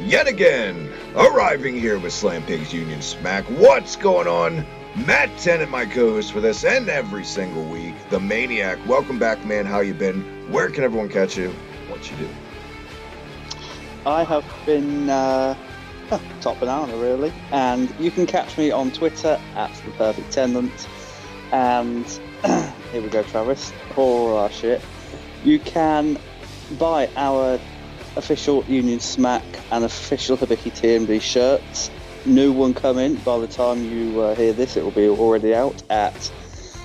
yet again, arriving here with Slam Pigs Union Smack. What's going on? Matt Tennant, my co-host for this and every single week, the Maniac. Welcome back, man. How you been? Where can everyone catch you? What you do? I have been top banana, really. And you can catch me on Twitter at The Perfect Tenant. And here we go, Travis. All our shit. You can buy our official Union Smack and official Hibiki TMD shirts. New one coming. By the time you hear this, it will be already out at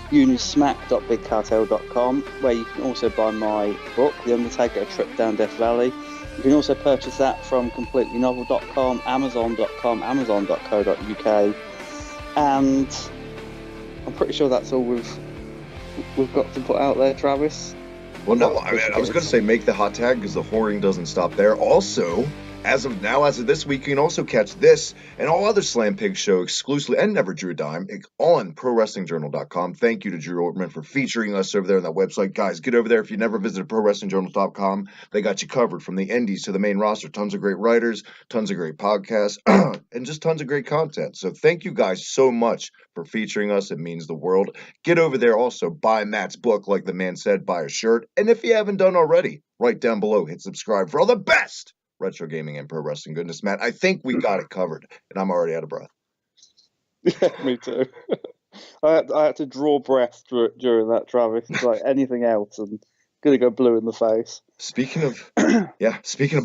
unionsmack.bigcartel.com, where you can also buy my book, The Undertaker: A Trip Down Death Valley. You can also purchase that from completelynovel.com, amazon.com, amazon.co.uk, and I'm pretty sure that's all we've got to put out there, Travis. Well, no, I was going to say make the hot tag because the whoring doesn't stop there. Also, as of this week, you can also catch this and all other Slam Pig show exclusively and Never Drew a Dime on ProWrestlingJournal.com. Thank you to Drew Ortman for featuring us over there on that website. Guys, get over there. If you never visited ProWrestlingJournal.com, they got you covered from the indies to the main roster. Tons of great writers, tons of great podcasts, and just tons of great content. So thank you guys so much for featuring us. It means the world. Get over there also. Buy Matt's book, like the man said. Buy a shirt. And if you haven't done already, right down below, hit subscribe for all the best retro gaming and pro wrestling goodness. Matt, I think we got it covered, and I'm already out of breath. Yeah, me too. I had to draw breath during that, Travis. It's like anything else, and gonna go blue in the face. Speaking of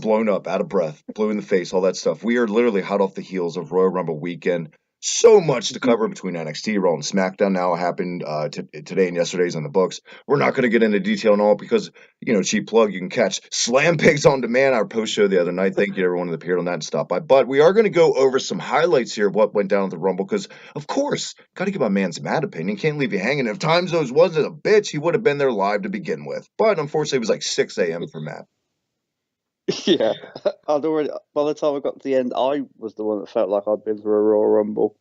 blown up, out of breath, blue in the face, all that stuff, we are literally hot off the heels of Royal Rumble weekend. So much to cover between NXT, Raw, and SmackDown. Now happened today and yesterday's on the books. We're not going to get into detail and all because, cheap plug, you can catch Slam Pigs on Demand, our post show the other night. Thank you to everyone that appeared on that and stopped by. But we are going to go over some highlights here of what went down at the Rumble because, of course, got to give my man's mad opinion. Can't leave you hanging. If Time Zones wasn't a bitch, he would have been there live to begin with. But unfortunately, it was like 6 a.m. for Matt. Yeah, by the time I got to the end, I was the one that felt like I'd been through a Royal Rumble.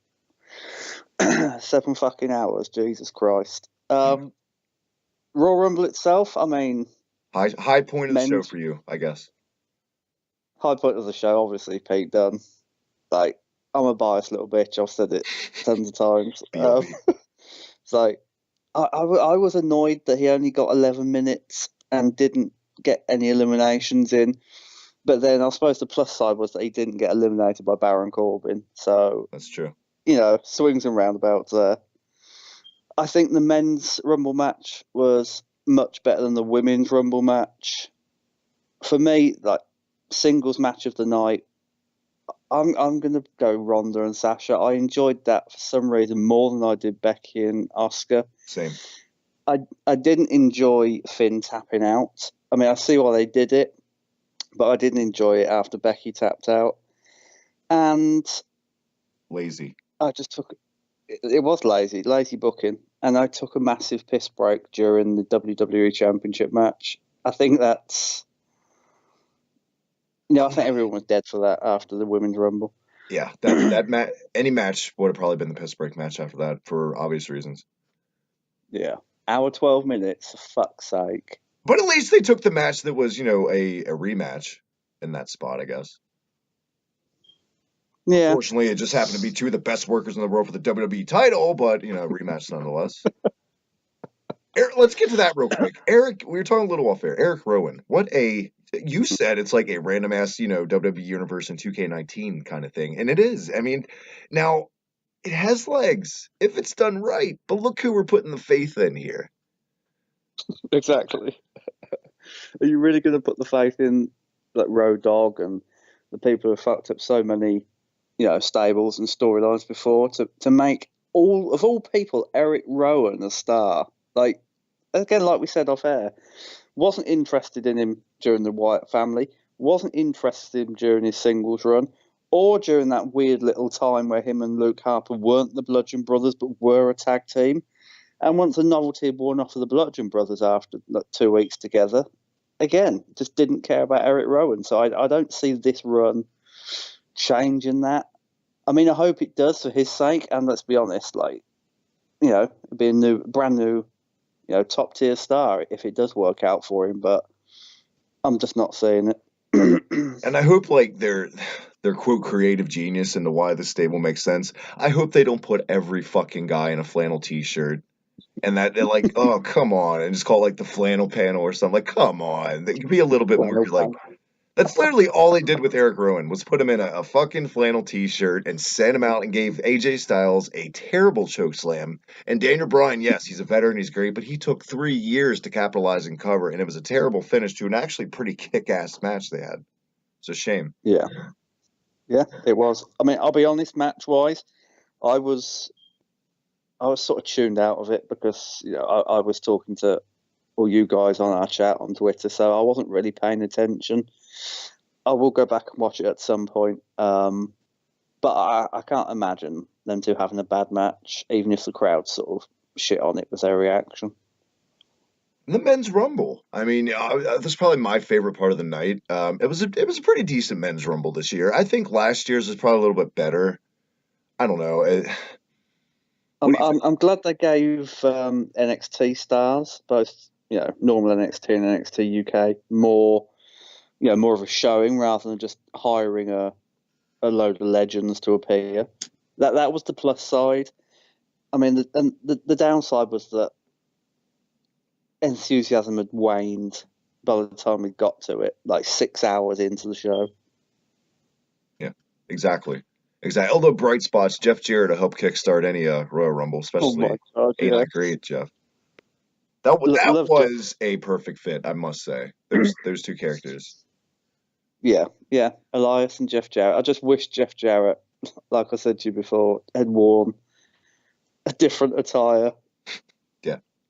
7 fucking hours, Jesus Christ. Royal Rumble itself, I mean, high point of the show for you, I guess. High point of the show, obviously, Pete Dunne. Like, I'm a biased little bitch. I've said it tons of times. So I was annoyed that he only got 11 minutes and didn't get any eliminations in. But then I suppose the plus side was that he didn't get eliminated by Baron Corbin. So that's true. Swings and roundabouts there. I think the men's Rumble match was much better than the women's Rumble match. For me, like, singles match of the night, I'm going to go Ronda and Sasha. I enjoyed that for some reason more than I did Becky and Asuka. Same. I didn't enjoy Finn tapping out. I mean, I see why they did it, but I didn't enjoy it after Becky tapped out. And lazy. I just took it was lazy booking, and I took a massive piss break during the WWE Championship match. I think that's, I think everyone was dead for that after the Women's Rumble. Yeah, that any match would have probably been the piss break match after that for obvious reasons. Yeah, hour 12 minutes, for fuck's sake. But at least they took the match that was, a rematch in that spot, I guess. Yeah. Unfortunately, it just happened to be two of the best workers in the world for the WWE title, but, rematch nonetheless. Eric, let's get to that real quick. Eric, we were talking a little off air. Eric Rowan, you said it's like a random ass, WWE Universe in 2K19 kind of thing. And it is. I mean, now, it has legs if it's done right, but look who we're putting the faith in here. Exactly. Are you really going to put the faith in like Road Dogg and the people who have fucked up so many, stables and storylines before to make all people Eric Rowan a star? Like, again, like we said off air, wasn't interested in him during the Wyatt family, wasn't interested in him during his singles run, or during that weird little time where him and Luke Harper weren't the Bludgeon Brothers but were a tag team. And once the novelty had worn off of the Bludgeon Brothers after 2 weeks together, again, just didn't care about Eric Rowan. So I don't see this run changing that. I mean, I hope it does for his sake. And let's be honest, it'd be a brand new, top tier star if it does work out for him. But I'm just not seeing it. And I hope like their quote creative genius into why the stable makes sense. I hope they don't put every fucking guy in a flannel t-shirt and that they're like, oh come on, and just call it like the flannel panel or something. Like, come on, they could be a little bit more Flannel like. pan. That's literally all they did with Eric Rowan was put him in a fucking flannel t-shirt and sent him out and gave AJ Styles a terrible choke slam. And Daniel Bryan, yes, he's a veteran, he's great, but he took 3 years to capitalize and cover, and it was a terrible finish to an actually pretty kick-ass match they had. It's a shame. Yeah, yeah, it was. I mean, I'll be honest, match-wise, I was I was sort of tuned out of it because I was talking to all you guys on our chat on Twitter, so I wasn't really paying attention. I will go back and watch it at some point, but I can't imagine them two having a bad match, even if the crowd sort of shit on it with their reaction. The men's rumble. I mean, that's probably my favorite part of the night. It was a pretty decent men's rumble this year. I think last year's was probably a little bit better. I don't know. What I'm do you think? I'm, I'm glad they gave NXT stars, both normal NXT and NXT UK, more of a showing rather than just hiring a load of legends to appear. That was the plus side. I mean, the downside was that enthusiasm had waned by the time we got to it, like 6 hours into the show. Yeah, exactly. Exactly. Although bright spots, Jeff Jarrett to help kickstart any Royal Rumble, Oh my especially god, ain't I yeah. great, Jeff? That Love Jeff. was a perfect fit, I must say. Those two characters. Yeah, yeah. Elias and Jeff Jarrett. I just wish Jeff Jarrett, like I said to you before, had worn a different attire.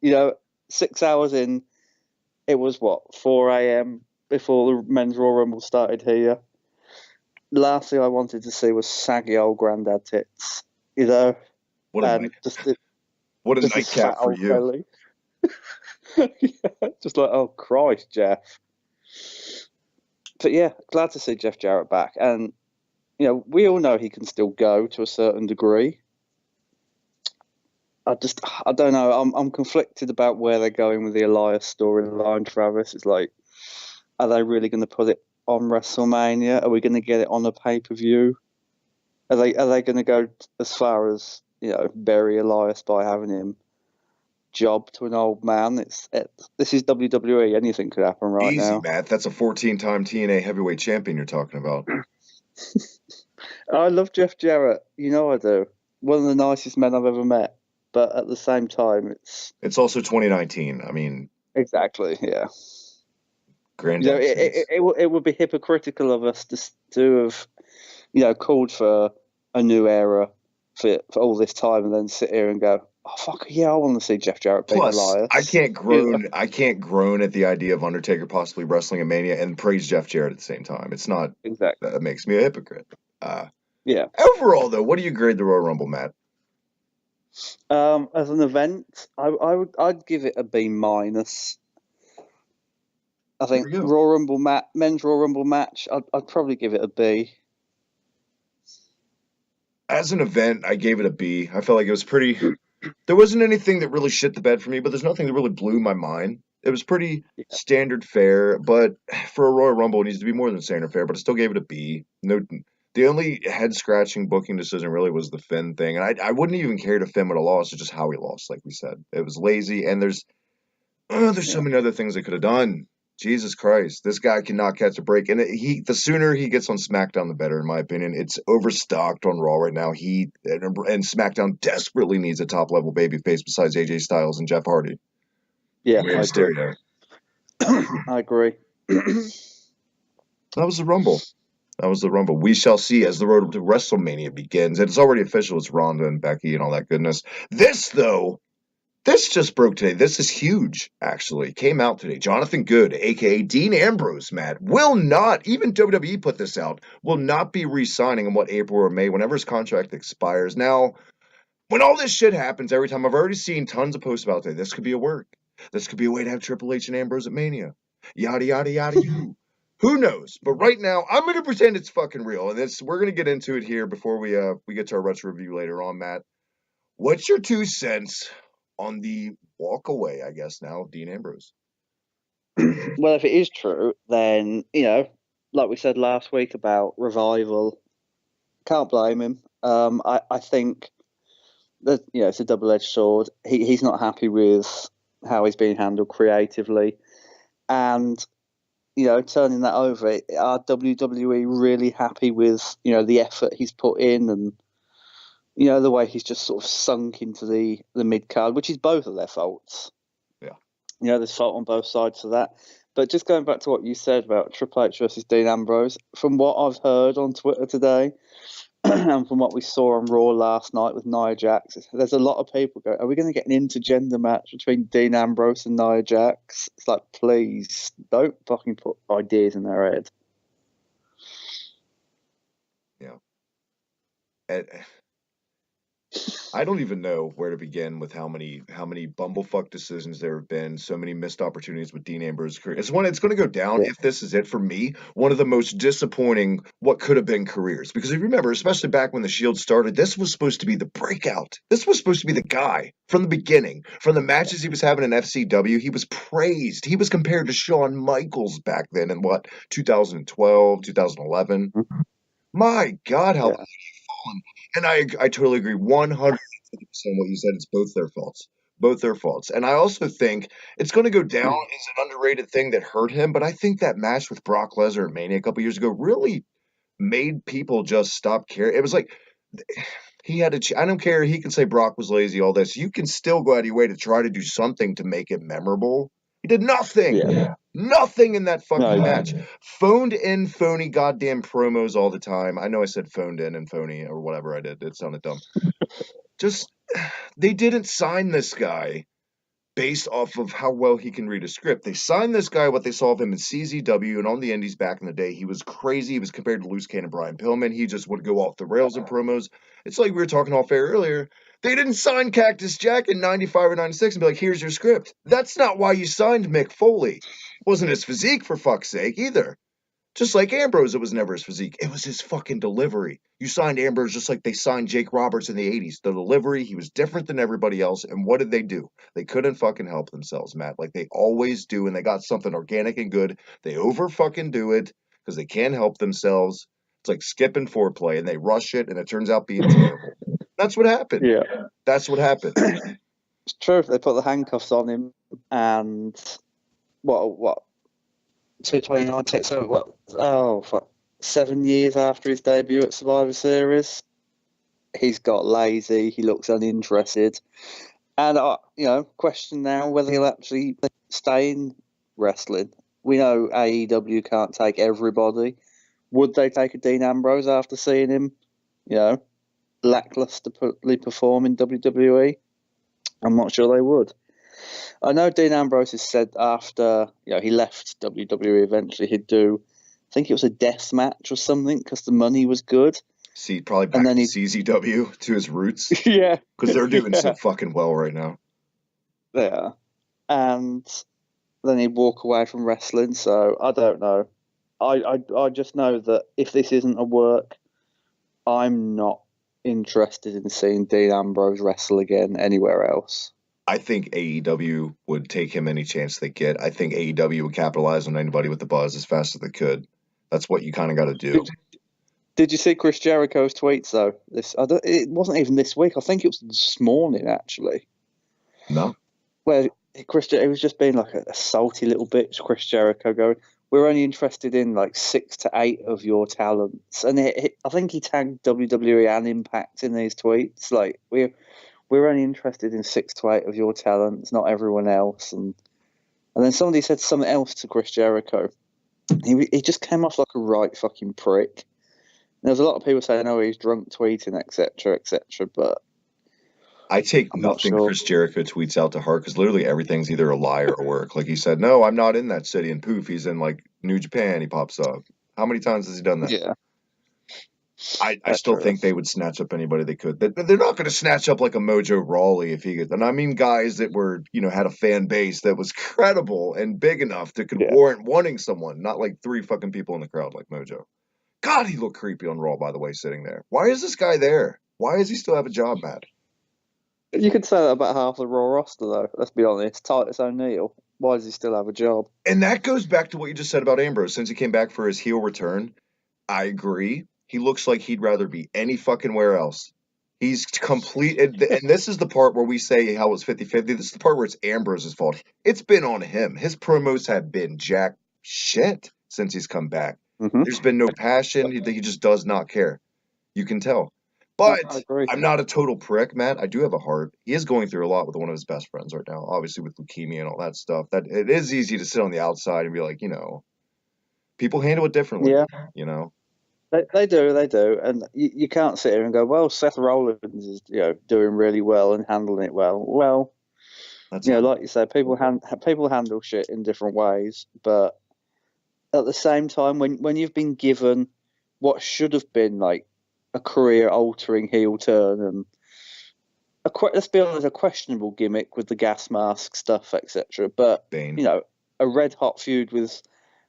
Yeah. 6 hours in, it was what, 4 a.m. before the men's Royal Rumble started here. The last thing I wanted to see was saggy old granddad tits, What a night. and just What a just this nightcap fat for old you. belly. Yeah, just like, oh Christ, Jeff. But yeah, glad to see Jeff Jarrett back, and we all know he can still go to a certain degree. I don't know. I'm conflicted about where they're going with the Elias storyline. Travis, it's like, are they really going to put it on WrestleMania? Are we going to get it on a pay-per-view? Are they going to go as far as bury Elias by having him job to an old man? This is WWE. Anything could happen right Easy, now. Matt. That's a 14-time TNA heavyweight champion you're talking about. I love Jeff Jarrett. I do. One of the nicest men I've ever met. But at the same time, It's also 2019. I mean, exactly, yeah. granddad tits. It would be hypocritical of us to have called for a new era for all this time and then sit here and go, oh fuck yeah, I want to see Jeff Jarrett beat Plus, I Elias. can't groan. I can't groan at the idea of Undertaker possibly wrestling at Mania and praise Jeff Jarrett at the same time. It's not. Exactly. That makes me a hypocrite. Uh, Yeah. Overall, though, what do you grade the Royal Rumble, Matt? As an event, I'd give it a B minus. I There think we go. Royal Rumble men's Royal Rumble match, I'd probably give it a B. As an event, I gave it a B. I felt like it was pretty. There wasn't anything that really shit the bed for me, but there's nothing that really blew my mind. It was pretty Yeah. standard fare, but for a Royal Rumble, it needs to be more than standard fare. But I still gave it a B. No, the only head scratching booking decision really was the Finn thing, and I wouldn't even care if Finn would have lost. It's just how he lost, like we said. It was lazy, and there's so Yeah. many other things they could have done. Jesus Christ, this guy cannot catch a break, and the sooner he gets on SmackDown, the better, in my opinion. It's overstocked on Raw right now. And SmackDown desperately needs a top level babyface besides AJ Styles and Jeff Hardy. Yeah, And Rey I agree. Mysterio. I agree. That was the Rumble. That was the Rumble. We shall see as the road to WrestleMania begins. It's already official. It's Ronda and Becky and all that goodness. This just broke today. This is huge, actually. Came out today. Jonathan Good, aka Dean Ambrose, Matt, will not, even WWE put this out, will not be re signing in April or May, whenever his contract expires. Now, when all this shit happens, every time I've already seen tons of posts about this could be a work. This could be a way to have Triple H and Ambrose at Mania. Yada, yada, yada, you. Who knows? But right now, I'm going to pretend it's fucking real. And we're going to get into it here before we get to our retro review later on, Matt. What's your 2 cents on the walk away, I guess, now of Dean Ambrose? Well, if it is true, then like we said last week about Revival, can't blame him. I think that it's a double-edged sword. He's not happy with how he's being handled creatively, and turning that over. Are WWE really happy with the effort he's put in, and the way he's just sort of sunk into the mid card, which is both of their faults. Yeah. There's fault on both sides of that. But just going back to what you said about Triple H versus Dean Ambrose, from what I've heard on Twitter today, and from what we saw on Raw last night with Nia Jax, there's a lot of people going, are we going to get an intergender match between Dean Ambrose and Nia Jax? It's like, please, don't fucking put ideas in their head. Yeah. I don't even know where to begin with how many bumblefuck decisions there have been, so many missed opportunities with Dean Ambrose's career. It's going to go down, if this is it for me, one of the most disappointing what could have been careers. Because if you remember, especially back when the Shield started, this was supposed to be the breakout. This was supposed to be the guy from the beginning. From the matches he was having in FCW, he was praised. He was compared to Shawn Michaels back then in 2012, 2011. Mm-hmm. My God, how fallen. And I totally agree 100% what you said. It's both their faults. Both their faults. And I also think it's going to go down as an underrated thing that hurt him. But I think that match with Brock Lesnar at Mania a couple years ago really made people just stop caring. It was like he had to. I don't care. He can say Brock was lazy, all this. You can still go out of your way to try to do something to make it memorable. He did nothing. Yeah. Nothing in that fucking match. Phoned in phony goddamn promos all the time. I know I said phoned in and phony or whatever I did. It sounded dumb. Just, they didn't sign this guy based off of how well he can read a script. They signed this guy, what they saw of him in CZW and on the indies back in the day. He was crazy. He was compared to Loose Cannon Brian Pillman. He just would go off the rails in promos. It's like we were talking off air earlier. They didn't sign Cactus Jack in 95 or 96 and be like, here's your script. That's not why you signed Mick Foley. Wasn't his physique, for fuck's sake, either. Just like Ambrose, it was never his physique. It was his fucking delivery. You signed Ambrose just like they signed Jake Roberts in the 80s. The delivery, he was different than everybody else. And what did they do? They couldn't fucking help themselves, Matt, like they always do. And they got something organic and good. They over fucking do it because they can't help themselves. It's like skipping foreplay and they rush it and it turns out being terrible. That's what happened. Yeah. That's what happened. It's true. They put the handcuffs on him and what 229 so what? Oh, fuck. 7 years after his debut at Survivor Series, he's got lazy. He looks uninterested, and question now whether he'll actually stay in wrestling. We know AEW can't take everybody. Would they take a Dean Ambrose after seeing him, lacklusterly perform in WWE? I'm not sure they would. I know Dean Ambrose has said after he left WWE eventually he'd do, I think it was a death match or something because the money was good. See, probably back to CZW, to his roots. Yeah. Because they're doing so fucking well right now. Yeah. And then he'd walk away from wrestling, so I don't know. I just know that if this isn't a work, I'm not interested in seeing Dean Ambrose wrestle again anywhere else. I think AEW would take him any chance they get. I think AEW would capitalize on anybody with the buzz as fast as they could. That's what you kind of got to do. Did you see Chris Jericho's tweets though? It wasn't even this week. I think it was this morning actually. No. Where it was just being like a salty little bitch. Chris Jericho going, "We're only interested in like 6 to 8 of your talents," and I think he tagged WWE and Impact in these tweets. Like we're only interested in 6 to 8 of your talents, not everyone else. And then somebody said something else to Chris Jericho. He just came off like a right fucking prick. There was a lot of people saying, "Oh, he's drunk tweeting, etc., etc." But I take nothing Chris Jericho tweets out to heart because literally everything's either a lie or a work. Like he said, "No, I'm not in that city," and poof, he's in like New Japan. He pops up. How many times has he done that? Yeah. I still think they would snatch up anybody they could. They're not going to snatch up like a Mojo Rawley if he gets. And I mean guys that were, had a fan base that was credible and big enough that could warrant wanting someone, not like 3 fucking people in the crowd like Mojo. God, he looked creepy on Raw, by the way, sitting there. Why is this guy there? Why does he still have a job, Matt? You could say that about half the Raw roster, though. Let's be honest. Titus O'Neil, why does he still have a job? And that goes back to what you just said about Ambrose. Since he came back for his heel return, I agree. He looks like he'd rather be any fucking where else. He's complete. And this is the part where we say how it's 50-50. This is the part where it's Ambrose's fault. It's been on him. His promos have been jack shit since he's come back. Mm-hmm. There's been no passion. He just does not care. You can tell. I But agree. I'm not a total prick, Matt. I do have a heart. He is going through a lot with one of his best friends right now, obviously with leukemia and all that stuff. That it is easy to sit on the outside and be like, people handle it differently, Yeah, you know. they do, and you can't sit here and go, well, Seth Rollins is doing really well and handling it well. Well, That's like you said, people handle shit in different ways, but at the same time, when you've been given what should have been like a career altering heel turn and let's be honest, a questionable gimmick with the gas mask stuff, etc. But Bane. A red hot feud with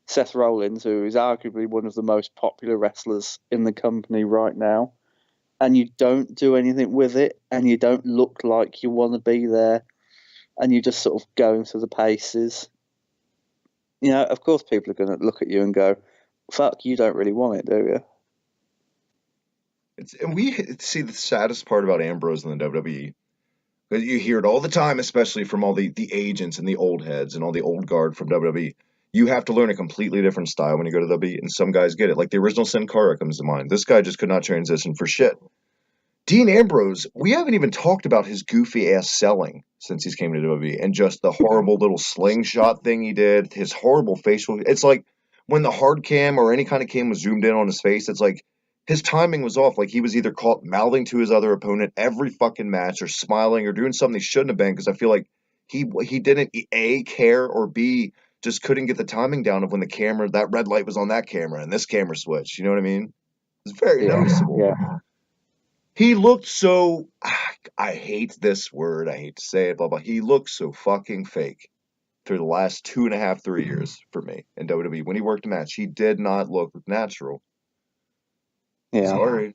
Seth Rollins, who is arguably one of the most popular wrestlers in the company right now, and you don't do anything with it, and you don't look like you want to be there, and you're just sort of going through the paces. Of course, people are going to look at you and go, "Fuck, you don't really want it, do you?" And we see the saddest part about Ambrose in the WWE. Because you hear it all the time, especially from all the agents and the old heads and all the old guard from WWE. You have to learn a completely different style when you go to WWE, and some guys get it. Like the original Sin Cara comes to mind. This guy just could not transition for shit. Dean Ambrose, we haven't even talked about his goofy ass selling since he's came to WWE and just the horrible little slingshot thing he did, his horrible facial. It's like when the hard cam or any kind of cam was zoomed in on his face, it's like his timing was off. Like he was either caught mouthing to his other opponent every fucking match or smiling or doing something he shouldn't have been because I feel like he didn't A care or B just couldn't get the timing down of when the camera that red light was on that camera and this camera switch. You know what I mean? It's very noticeable. Yeah. He looked so. I hate this word. I hate to say it, blah blah. He looked so fucking fake through the last 2.5, 3 years for me in WWE. When he worked a match, he did not look natural. Yeah. Sorry.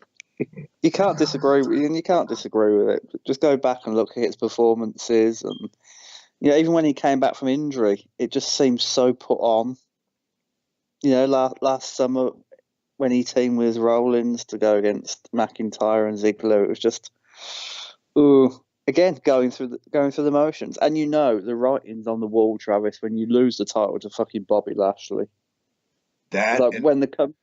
You can't disagree, and you can't disagree with it. Just go back and look at his performances, and even when he came back from injury, it just seemed so put on. Last summer when he teamed with Rollins to go against McIntyre and Ziggler, it was just, ooh, again going through the motions. And the writing's on the wall, Travis, when you lose the title to fucking Bobby Lashley. That Like and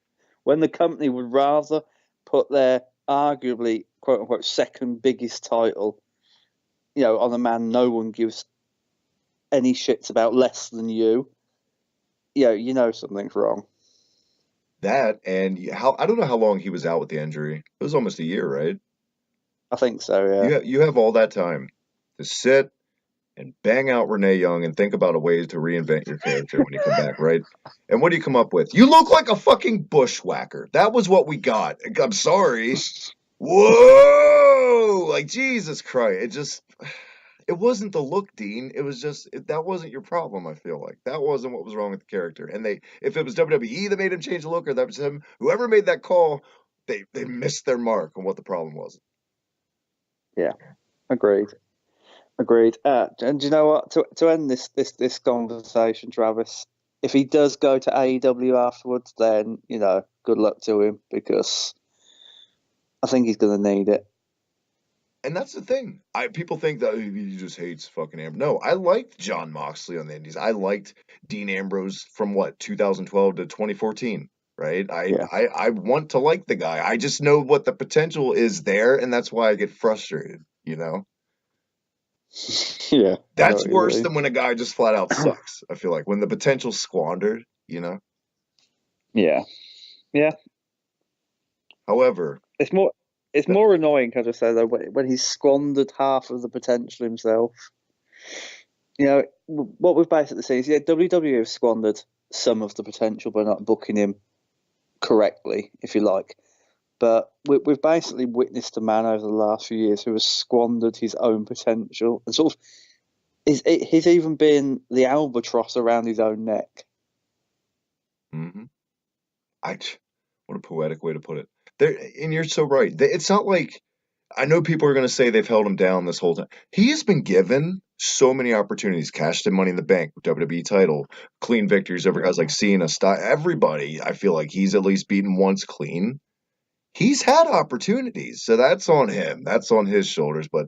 when the company would rather put their arguably quote unquote second biggest title, on a man no one gives any shits about less than you, something's wrong. how I don't know how long he was out with the injury. It was almost a year, right? I think so, yeah. You have all that time to sit and bang out Renee Young and think about a way to reinvent your character when you come back, right? And what do you come up with? You look like a fucking bushwhacker. That was what we got. I'm sorry. Whoa! Like Jesus Christ. It wasn't the look, Dean. It was just that wasn't your problem, I feel like. That wasn't what was wrong with the character. And if it was WWE that made him change the look or that was him, whoever made that call, they missed their mark on what the problem was. Yeah, agreed. And you know what? To end this conversation, Travis, if he does go to AEW afterwards, then good luck to him because I think he's going to need it. And that's the thing. People think that he just hates fucking Ambrose. No, I liked Jon Moxley on the Indies. I liked Dean Ambrose from 2012 to 2014. Right? I want to like the guy. I just know what the potential is there, and that's why I get frustrated. Yeah, That's worse than when a guy just flat out sucks. I feel like when the potential's squandered. Yeah. However, it's more annoying, can I just say, though, when he's squandered half of the potential himself. What we've basically seen is, WWE have squandered some of the potential by not booking him correctly, if you like. But we've basically witnessed a man over the last few years who has squandered his own potential and sort of he's even been the albatross around his own neck. mm-hmm. What a poetic way to put it. And you're so right. It's not like I know people are going to say they've held him down this whole time. He has been given so many opportunities, cashed in Money in the Bank, WWE title, clean victories over guys like Cena, everybody. I feel like he's at least beaten once clean. He's had opportunities, so that's on him. That's on his shoulders. But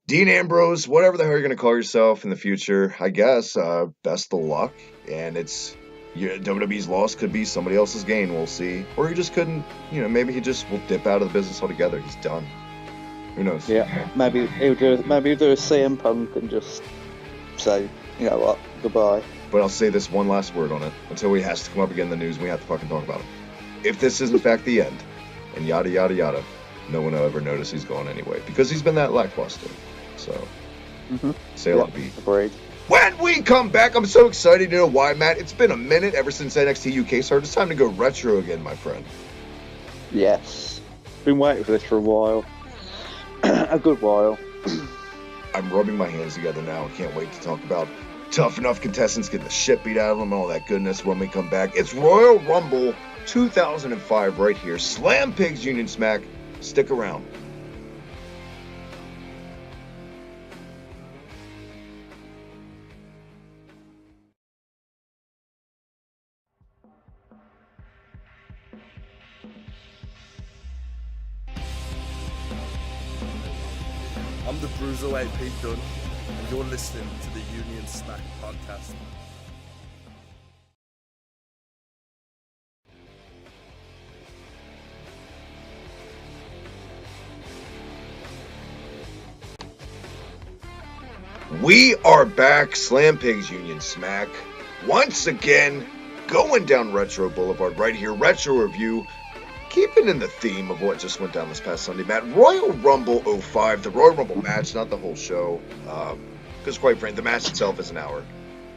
Dean Ambrose, whatever the hell you're going to call yourself in the future, I guess, best of luck. And WWE's loss could be somebody else's gain. We'll see. Or he just couldn't, maybe he just will dip out of the business altogether. He's done. Who knows? Yeah, maybe he'll do a CM Punk and just say, you know what, goodbye. But I'll say this one last word on it until he has to come up again in the news. We have to fucking talk about it. If this is in fact the end, and yada yada yada, no one will ever notice he's gone anyway because he's been that lackluster. So, say a lot, B. Agreed. When we come back, I'm so excited to know why, Matt. It's been a minute ever since NXT UK started. It's time to go retro again, my friend. Yes, been waiting for this for a while. A good while. I'm rubbing my hands together now. I can't wait to talk about tough enough contestants getting the shit beat out of them and all that goodness when we come back. It's Royal Rumble 2005 right here. Slam Pigs Union Smack. Stick around. I'm the Bruiserweight Pete Dunne, and you're listening to the Union Smack podcast. We are back, Slam Pigs Union Smack. Once again, going down Retro Boulevard right here, Retro Review. Keeping in the theme of what just went down this past Sunday, Matt, Royal Rumble 05, the Royal Rumble match, not the whole show, because quite frankly, the match itself is an hour.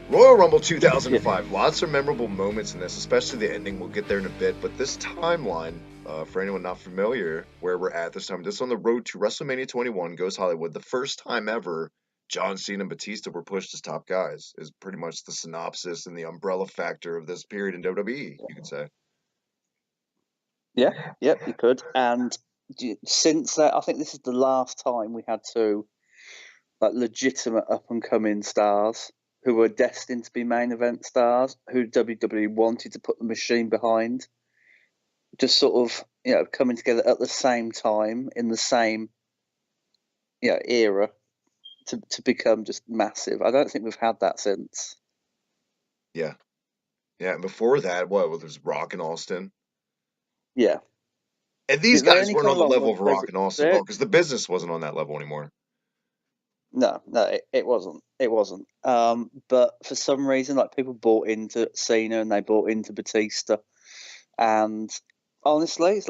Royal Rumble 2005, lots of memorable moments in this, especially the ending. We'll get there in a bit, but this timeline, for anyone not familiar, where we're at this time, this is on the road to WrestleMania 21, Goes Hollywood, the first time ever John Cena and Batista were pushed as top guys, is pretty much the synopsis and the umbrella factor of this period in WWE, you could say. Yeah, yep, you could. And since that, I think this is the last time we had two legitimate up and coming stars who were destined to be main event stars, who WWE wanted to put the machine behind, just sort of coming together at the same time in the same era to become just massive. I don't think we've had that since. Yeah. Yeah, and before that, what was Rock and Austin? Yeah. And these guys weren't on the level of Rock and Austin because the business wasn't on that level anymore. No, it wasn't. It wasn't. But for some reason, people bought into Cena and they bought into Batista, and honestly, it's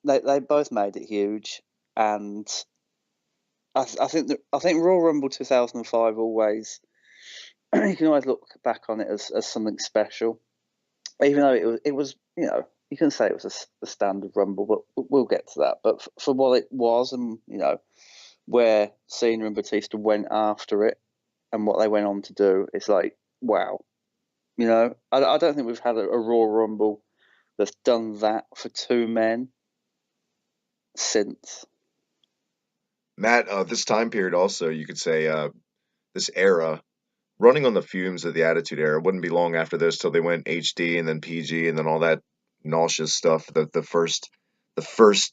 they both made it huge. And I think Royal Rumble 2005 always you can always look back on it as something special, even though it was you can say it was a standard Rumble, but we'll get to that. But for what it was, and where Cena and Batista went after it and what they went on to do, it's wow. I don't think we've had a Royal Rumble that's done that for two men since. Matt, this time period also, you could say, this era, running on the fumes of the Attitude Era, wouldn't be long after this till they went HD and then PG and then all that nauseous stuff. The first,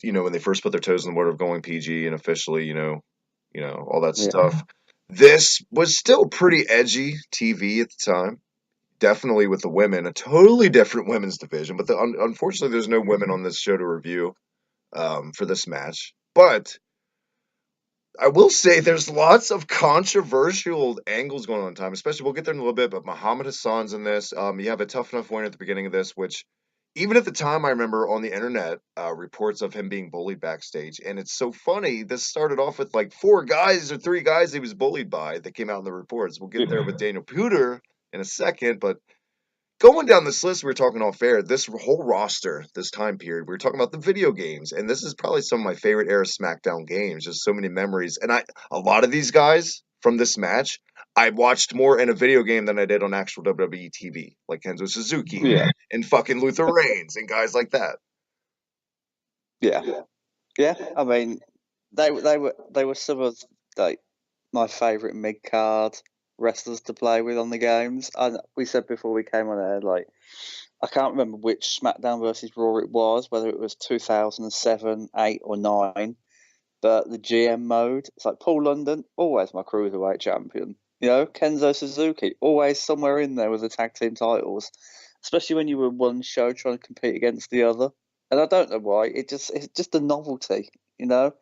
when they first put their toes in the water of going PG and officially, all that stuff. This was still pretty edgy TV at the time. Definitely with the women, a totally different women's division. But unfortunately, there's no women on this show to review for this match. But I will say there's lots of controversial angles going on in time, especially we'll get there in a little bit, but Muhammad Hassan's in this. You have a Tough Enough win at the beginning of this, which even at the time I remember on the internet reports of him being bullied backstage. And it's so funny. This started off with four guys or three guys he was bullied by that came out in the reports. We'll get there with Daniel Puder in a second, but going down this list, we were talking off air, this whole roster, this time period, we were talking about the video games, and this is probably some of my favorite era SmackDown games, just so many memories. And a lot of these guys from this match, I watched more in a video game than I did on actual WWE TV, like Kenzo Suzuki and fucking Luther Reigns and guys like that. Yeah. I mean, they were some of like my favourite mid card wrestlers to play with on the games. And we said before we came on air, like I can't remember which SmackDown versus Raw it was, whether it was 2007, 8, or 9. But the GM mode, it's like Paul London, always my cruiserweight champion. You know, Kenzo Suzuki, always somewhere in there with the tag team titles, especially when you were one show trying to compete against the other. And I don't know why. It's just a novelty, you know.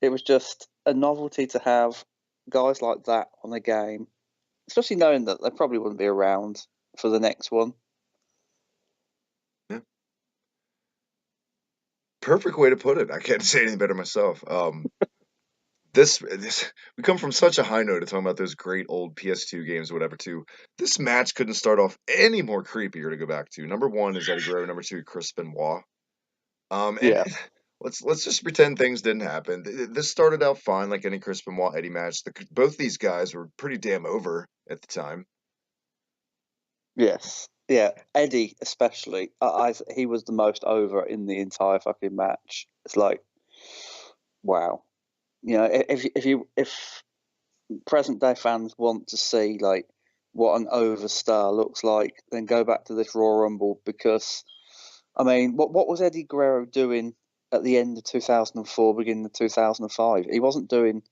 It was just a novelty to have guys like that on a game, especially knowing that they probably wouldn't be around for the next one. Yeah. Perfect way to put it. I can't say anything better myself. This we come from such a high note to talking about those great old PS2 games or whatever too. This match couldn't start off any more creepier to go back to. Number one is Eddie Guerrero, number two, Chris Benoit. And Yeah. let's just pretend things didn't happen. This started out fine, like any Chris Benoit Eddie match. Both these guys were pretty damn over at the time. Yes. Yeah. Eddie, especially, he was the most over in the entire fucking match. It's like, wow. You know, if present day fans want to see like what an over star looks like, then go back to this Royal Rumble, because I mean, what was Eddie Guerrero doing at the end of 2004, beginning of 2005? He wasn't doing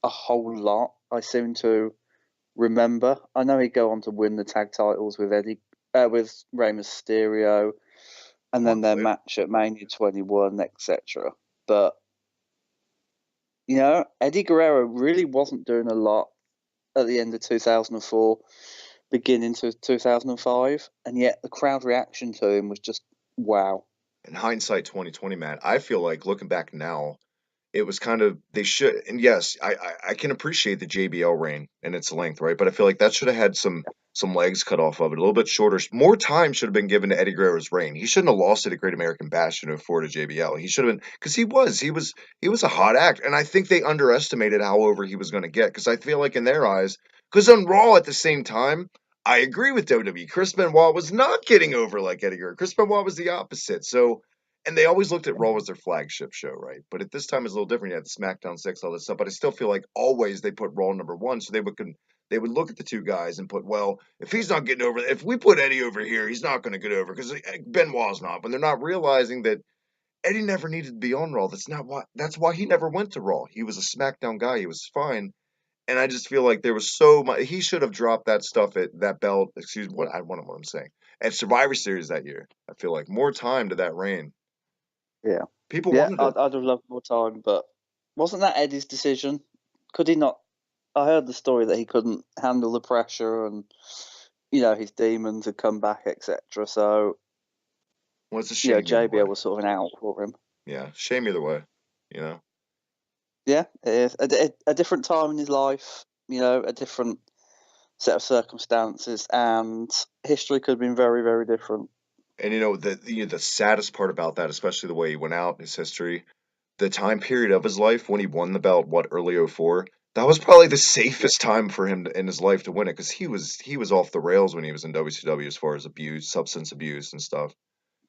a whole lot, I seem to remember. I know he'd go on to win the tag titles with with Rey Mysterio, and then their match at Mania 21, etc. But you know, Eddie Guerrero really wasn't doing a lot at the end of 2004, beginning to 2005, and yet the crowd reaction to him was just wow. In hindsight, 2020, man, I feel like looking back now, it was kind of they should. And yes, I can appreciate the JBL reign and its length, right? But I feel like that should have had some legs cut off of it, a little bit shorter. More time should have been given to Eddie Guerrero's reign. He shouldn't have lost it at Great American Bash in 04 to JBL. He should have been, because he was a hot act, and I think they underestimated how over he was going to get. Because I feel like in their eyes, because on Raw at the same time, I agree with WWE. Chris Benoit was not getting over like Eddie Guerrero. Chris Benoit was the opposite. So, and they always looked at Raw as their flagship show, right? But at this time, it's a little different. You had SmackDown 6, all this stuff. But I still feel like always they put Raw number one, so they would look at the two guys and put, well, if he's not getting over, if we put Eddie over here, he's not going to get over because Benoit's not. But they're not realizing that Eddie never needed to be on Raw. That's why he never went to Raw. He was a SmackDown guy. He was fine. And I just feel like there was so much. He should have dropped that stuff at that belt. Excuse me, what I'm saying. At Survivor Series that year, I feel like more time to that reign. Yeah. People Yeah, wanted it. I'd have loved more time, but wasn't that Eddie's decision? Could he not? I heard the story that he couldn't handle the pressure, and you know his demons had come back, etc. So, Well, it's a shame. JBL was sort of an out for him. Yeah, shame either way. You know. Yeah, it is a different time in his life. You know, a different set of circumstances, and history could have been very, very different. And the saddest part about that, especially the way he went out, his history, the time period of his life when he won the belt, early 04, that was probably the safest time for him in his life to win it, because he was off the rails when he was in WCW as far as abuse, substance abuse and stuff.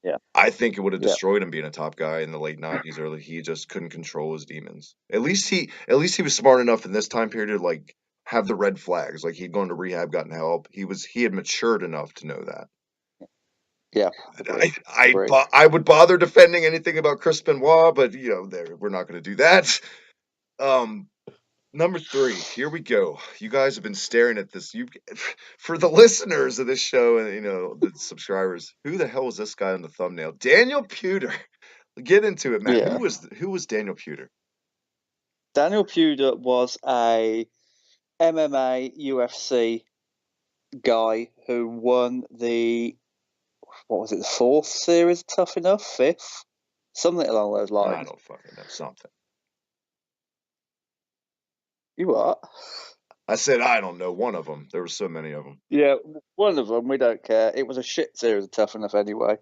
Yeah. I think it would have destroyed him being a top guy in the late 90s, early. He just couldn't control his demons. At least he was smart enough in this time period to like have the red flags. Like he'd gone to rehab, gotten help. He had matured enough to know that. Yeah, I would bother defending anything about Chris Benoit, but we're not going to do that. Number 3, here we go. You guys have been staring at this. For the listeners of this show and the subscribers, who the hell was this guy on the thumbnail? Daniel Puder. Get into it, man. Yeah. Who was Daniel Puder? Daniel Puder was a MMA UFC guy who won the the 4th series, Tough Enough, 5th, something along those lines. I don't fucking know, something. You what? I said I don't know, one of them. There were so many of them. Yeah, one of them. We don't care. It was a shit series of Tough Enough anyway.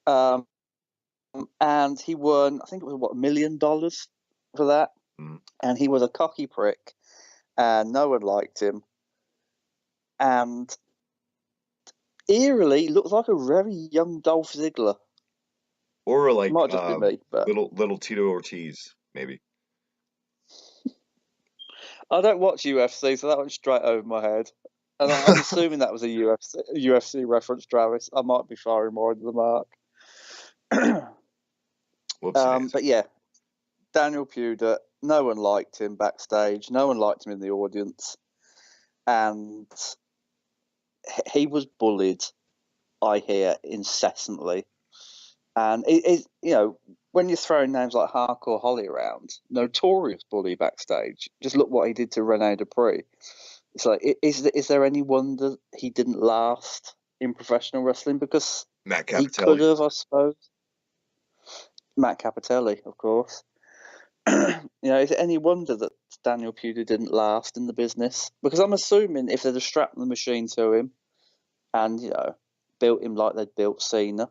And he won, I think it was $1 million for that. Mm. And he was a cocky prick, and no one liked him. And eerily looked like a very young Dolph Ziggler. Or like might just be me, but little Tito Ortiz, maybe. I don't watch UFC, so that went straight over my head. And I'm assuming that was a UFC reference, Travis. I might be firing more into the mark. But yeah, Daniel Puder, no one liked him backstage. No one liked him in the audience. And he was bullied, I hear, incessantly. And when you're throwing names like Hardcore Holly around, notorious bully backstage. Just look what he did to Rene Dupree. It's like, is there any wonder he didn't last in professional wrestling? Because Matt he Capitelli. could have, I suppose. Matt Capitelli, of course. Is it any wonder that Daniel Puder didn't last in the business? Because I'm assuming if they'd have strapped the machine to him and, built him like they'd built Cena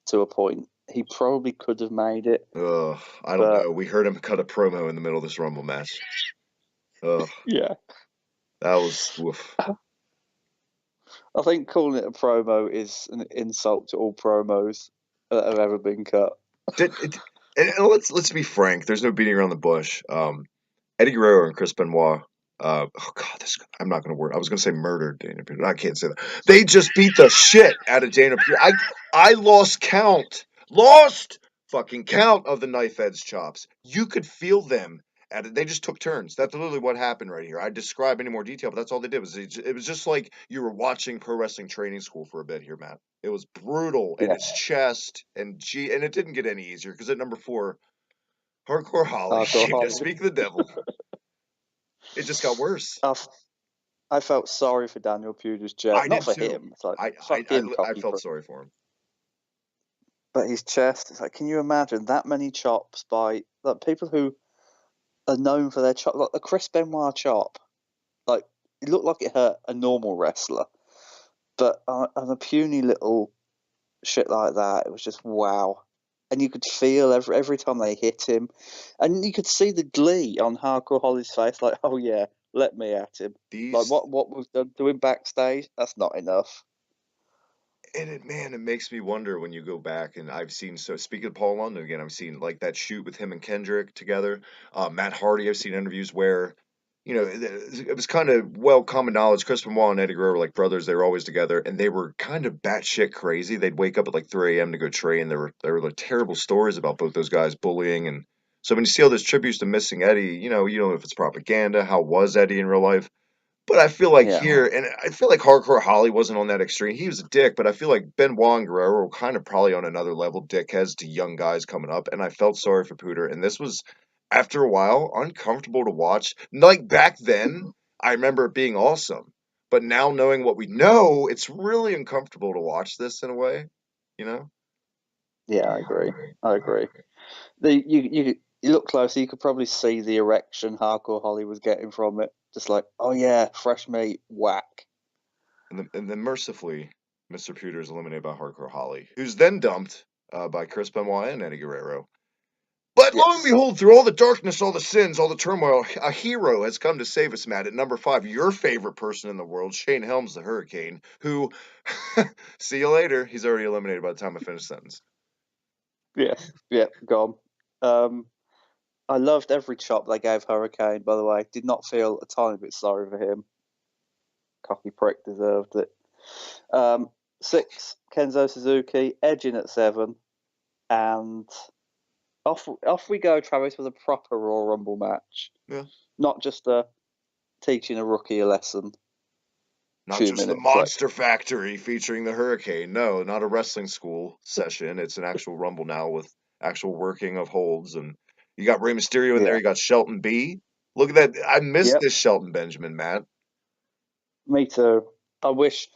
to a point, he probably could have made it. I don't know. We heard him cut a promo in the middle of this Rumble match. Yeah. That was woof. I think calling it a promo is an insult to all promos that have ever been cut. And let's be frank. There's no beating around the bush. Eddie Guerrero and Chris Benoit. I'm not going to word. I was going to say murdered Dana Puder. I can't say that. They just beat the shit out of Dana Puder. I lost count. Lost fucking count of the knife edge chops. You could feel them. They just took turns. That's literally what happened right here. I describe any more detail, but that's all they did. It was just like you were watching pro wrestling training school for a bit here, Matt. It was brutal in his chest, and it didn't get any easier because at number 4, Hardcore Holly, speak of the devil. It just got worse. I felt sorry for Daniel Puder's chest. Not for him. It's like, I felt sorry for him. But his chest, it's like, can you imagine that many chops by people who are known for their chop? Like the Chris Benoit chop. Like, it looked like it hurt a normal wrestler. But on a puny little shit like that, it was just wow. And you could feel every time they hit him. And you could see the glee on Hardcore Holly's face, like, oh yeah, let me at him. Like what we've done to him backstage, that's not enough. And it makes me wonder when you go back, and I've seen, so speaking of Paul London again, I've seen like that shoot with him and Kendrick together. Matt Hardy, I've seen interviews where, it was kind of common knowledge. Chris Benoit and Eddie Guerrero were like brothers. They were always together, and they were kind of batshit crazy. They'd wake up at like 3 a.m. to go train. There were like terrible stories about both those guys bullying, and so when you see all those tributes to missing Eddie, you don't know if it's propaganda. How was Eddie in real life? But I feel like here, and I feel like Hardcore Holly wasn't on that extreme. He was a dick, but I feel like Benoit and Guerrero were kind of probably on another level dickheads to young guys coming up, and I felt sorry for Puder. And this was, after a while, uncomfortable to watch. Like back then, I remember it being awesome. But now knowing what we know, it's really uncomfortable to watch this in a way, Yeah, I agree. You look closer, you could probably see the erection Hardcore Holly was getting from it. Just like, oh yeah, fresh meat, whack. And then mercifully, Mr. Puder is eliminated by Hardcore Holly, who's then dumped by Chris Benoit and Eddie Guerrero. But lo and behold, through all the darkness, all the sins, all the turmoil, a hero has come to save us, Matt. At number 5, your favorite person in the world, Shane Helms, the Hurricane, who, see you later, he's already eliminated by the time I finish the sentence. Yeah, gone. I loved every chop they gave Hurricane, by the way. Did not feel a tiny bit sorry for him. Cocky prick deserved it. 6, Kenzo Suzuki, edging at 7. And off we go, Travis, with a proper Royal Rumble match. Yeah. Not just teaching a rookie a lesson. Not just the Monster Factory featuring the Hurricane. No, not a wrestling school session. It's an actual Rumble now with actual working of holds. And you got Rey Mysterio in there. You got Shelton B. Look at that. I missed this Shelton Benjamin, Matt. Me too. I wish...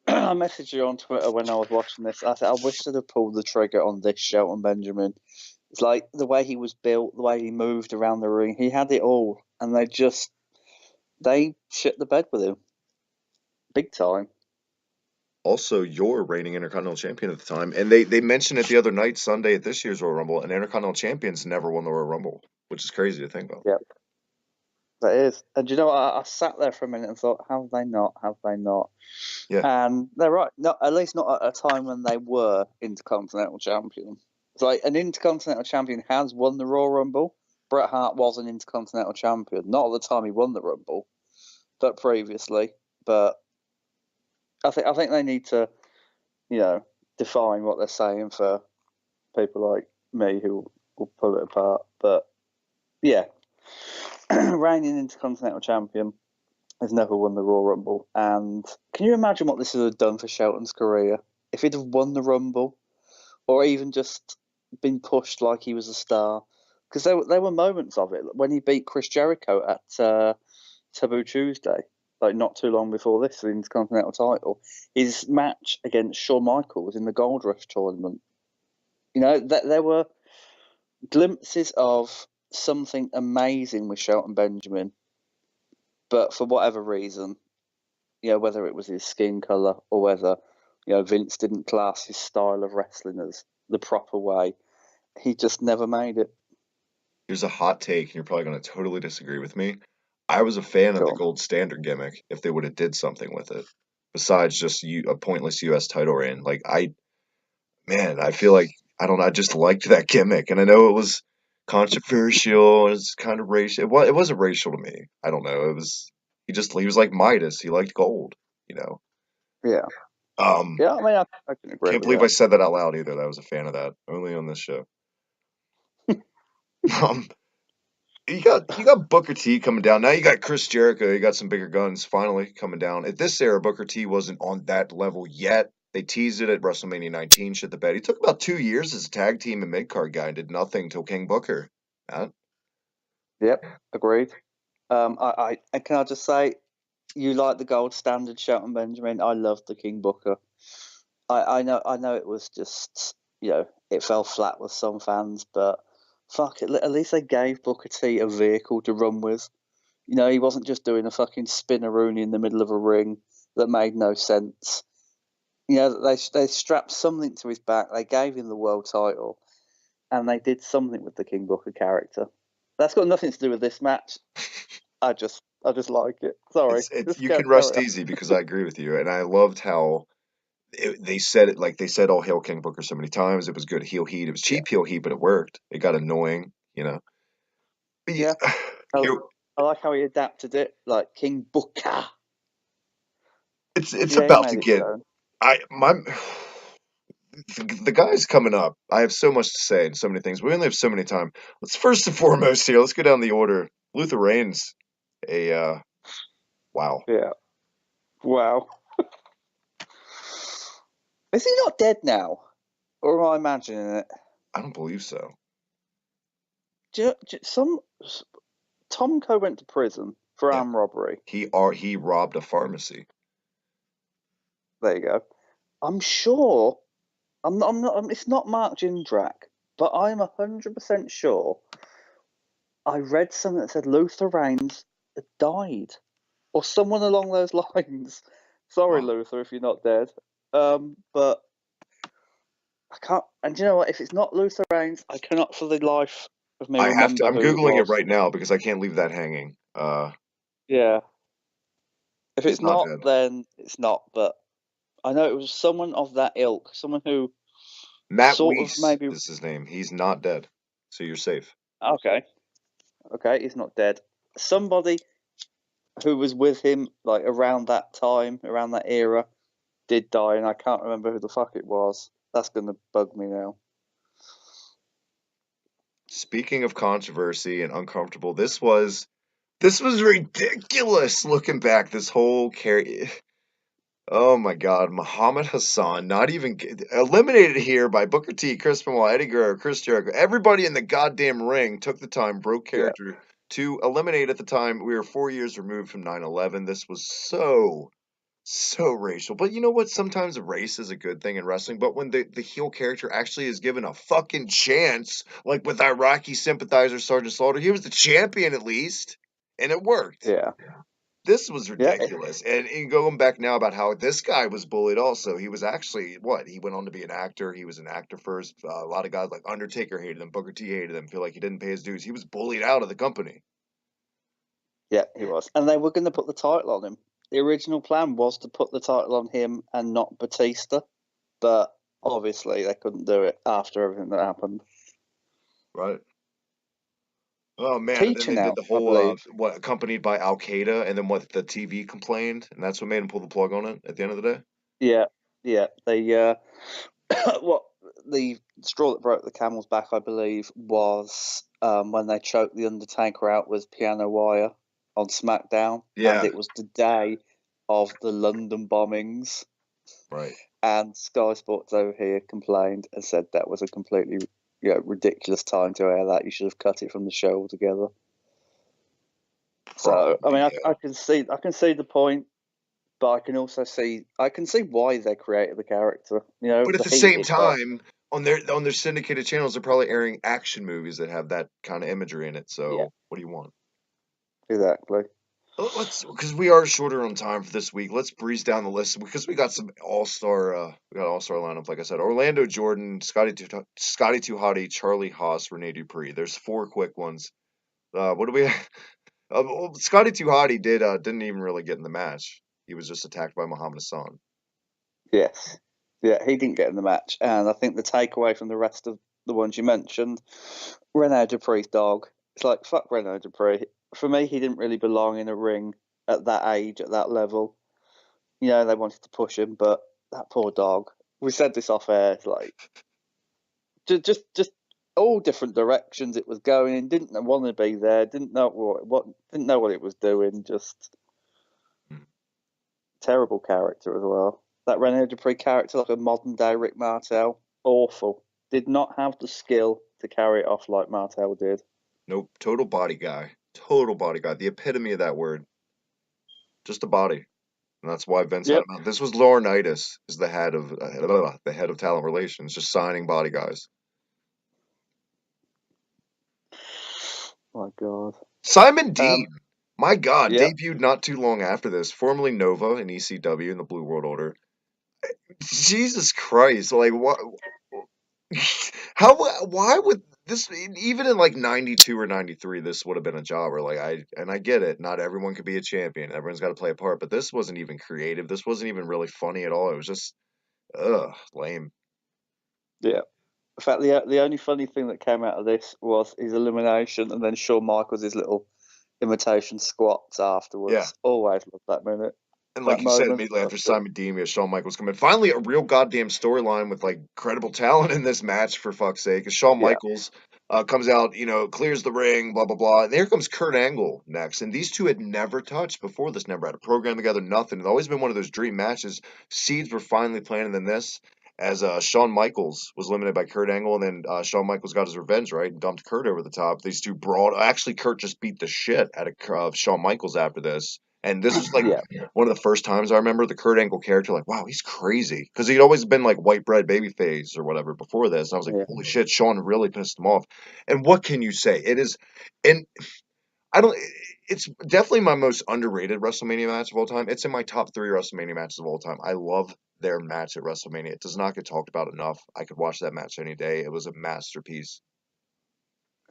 I messaged you on Twitter when I was watching this. I said, I wish they'd have pulled the trigger on this Shelton Benjamin. It's like the way he was built, the way he moved around the ring. He had it all. And they shit the bed with him. Big time. Also, you're reigning Intercontinental Champion at the time. And they mentioned it the other night, Sunday, at this year's Royal Rumble, and Intercontinental Champions never won the Royal Rumble, which is crazy to think about. Yep. That is. And you know, I sat there for a minute and thought, have they not? Yeah. And they're right. Not, at least not at a time when they were Intercontinental Champion. It's like an Intercontinental Champion has won the Royal Rumble, Bret Hart was an Intercontinental Champion, not at the time he won the Rumble, but previously. But I think they need to, define what they're saying for people like me who will pull it apart. But yeah, reigning Intercontinental Champion has never won the Royal Rumble. And can you imagine what this would have done for Shelton's career if he'd have won the Rumble, or even just been pushed like he was a star? Because there were moments of it when he beat Chris Jericho at Taboo Tuesday, like not too long before this, the Intercontinental title. His match against Shawn Michaels in the Gold Rush tournament. There were glimpses of something amazing with Shelton Benjamin, but for whatever reason, whether it was his skin color or whether Vince didn't class his style of wrestling as the proper way, he just never made it. Here's a hot take, and you're probably going to totally disagree with me. I was a fan of the gold standard gimmick if they would have did something with it, besides just a pointless U.S. title reign. Like I feel like I don't know. I just liked that gimmick, and I know it was controversial. It's kind of racial. It wasn't racial to me. I don't know. It was he was like Midas. He liked gold. Yeah. Yeah. I mean, I can agree. Can't believe I said that out loud either. That I was a fan of that only on this show. You got Booker T coming down. Now you got Chris Jericho. You got some bigger guns finally coming down. At this era, Booker T wasn't on that level yet. They teased it at WrestleMania 19, shit the bed. He took about 2 years as a tag team and mid-card guy and did nothing till King Booker. Matt? Yep, agreed. Can I just say, you like the gold standard Shelton Benjamin. I love the King Booker. I know it was just, it fell flat with some fans, but fuck it, at least they gave Booker T a vehicle to run with. He wasn't just doing a fucking spinneroonie in the middle of a ring that made no sense. They strapped something to his back. They gave him the world title, and they did something with the King Booker character. That's got nothing to do with this match. I just like it. Sorry, you can rest easy because I agree with you, and I loved how they said it. Like they said, "All hail King Booker" so many times. It was good heel heat. It was cheap heel heat, but it worked. It got annoying, But yeah. I like how he adapted it, like King Booker. It's about to get. The guy's coming up. I have so much to say and so many things. We only have so many time. Let's first and foremost here. Let's go down the order. Luther Reigns, wow. Yeah, wow. Is he not dead now, or am I imagining it? I don't believe so. Tomko went to prison for armed robbery. He robbed a pharmacy. There you go. I'm sure. I'm not. It's not Mark Jindrak, but I'm 100% sure. I read something that said Luther Reigns died, or someone along those lines. Sorry, wow. Luther, if you're not dead. But I can't. And you know what? If it's not Luther Reigns, I cannot for the life of me remember. I'm googling it right now because I can't leave that hanging. Yeah. If it's not, then it's not. But I know it was someone of that ilk, someone who Matt Weiss is his name. He's not dead, so you're safe. Okay, he's not dead. Somebody who was with him like around that time, around that era, did die, and I can't remember who the fuck it was. That's gonna bug me now. Speaking of controversy and uncomfortable, this was ridiculous looking back. This whole oh my God, Muhammad Hassan, not even eliminated here by Booker T, Chris Benoit, Eddie Guerrero, Chris Jericho. Everybody in the goddamn ring took the time, broke character to eliminate. At the time, we were 4 years removed from 9/11. This was so racial. But you know what? Sometimes race is a good thing in wrestling. But when the heel character actually is given a fucking chance, like with Iraqi sympathizer Sergeant Slaughter, he was the champion at least, and it worked. Yeah. This was ridiculous. And going back now about how this guy was bullied also. He was actually, he went on to be an actor. He was an actor first. A lot of guys like Undertaker hated him. Booker T hated him. Feel like he didn't pay his dues. He was bullied out of the company. Yeah, he was. And they were going to put the title on him. The original plan was to put the title on him and not Batista. But obviously they couldn't do it after everything that happened. Right. Oh man, and then teacher they did now, the I whole believe. what accompanied by Al Qaeda, and then what the TV complained, and that's what made him pull the plug on it at the end of the day. Yeah, yeah. They what the straw that broke the camel's back, I believe, was when they choked the Undertaker out with piano wire on SmackDown, and Yeah, it was the day of the London bombings. right. And Sky Sports over here complained and said that was a completely ridiculous time to air that. You should have cut it from the show altogether. So I Probably, mean, yeah. I can see the point, but I can see why they created the character. You know, But at the the heat same it got. time, on their syndicated channels, they're probably airing action movies that have that kind of imagery in it. Yeah, So what do you want? exactly. Let's because we are shorter on time for this week. Let's breeze down the list because we got some all-star lineup. Like I said, Orlando Jordan, Scotty Too Hottie, Charlie Haas, Rene Dupree. There's four quick ones. What do we? Well, Scotty Too Hottie didn't even really get in the match. He was just attacked by Muhammad Hassan. Yes. Yeah, he didn't get in the match. And I think the takeaway from the rest of the ones you mentioned, Renaud Dupree's dog. It's like, fuck Renaud Dupree. For me, he didn't really belong in a ring at that age, at that level. You know, they wanted to push him, but that poor dog. We said this off air. It's like, just all different directions it was going in. Didn't want to be there. Didn't know didn't know what it was doing. Just terrible character as well. That René Dupree character, like a modern day Rick Martel, awful. Did not have the skill to carry it off like Martel did. Nope, total body guy. Total body guy. The epitome of that word. Just a body. And that's why Vince had Yep. him out. This was Laurinaitis, is the head of talent relations, just signing body guys. My God. Simon Dean, my God, Yep. debuted not too long after this, formerly Nova in ECW in the Blue World Order. Jesus Christ, like what? How? Why would this? Even in like '92 or '93, this would have been a jobber. Like I get it. Not everyone could be a champion. Everyone's got to play a part. But this wasn't even creative. This wasn't even really funny at all. It was just lame. Yeah. In fact, the only funny thing that came out of this was his elimination, and then Shawn Michaels' little imitation squats Yeah. afterwards. Always loved that minute, And that like you said, moment. immediately after Loved it. Simon Dean, we have Shawn Michaels come in. Finally, a real goddamn storyline with like credible talent in this match, for fuck's sake. As Shawn Yeah. Michaels comes out, clears the ring, blah, blah, blah. And here comes Kurt Angle next. And these two had never touched before this, never had a program together, nothing. It's always been one of those dream matches. Seeds were finally planted in this as Shawn Michaels was eliminated by Kurt Angle. And then Shawn Michaels got his revenge, right? And dumped Kurt over the top. These two brawled. Actually, Kurt just beat the shit out of Shawn Michaels after this. And this was like Yeah. one of the first times I remember the Kurt Angle character, like, wow, he's crazy. Because he'd always been like white bread babyface or whatever before this. And I was like, Yeah. holy shit, Shawn really pissed him off. And what can you say? It is, and I don't, it's definitely my most underrated WrestleMania match of all time. It's in my top three WrestleMania matches of all time. I love their match at WrestleMania. It does not get talked about enough. I could watch that match any day. It was a masterpiece.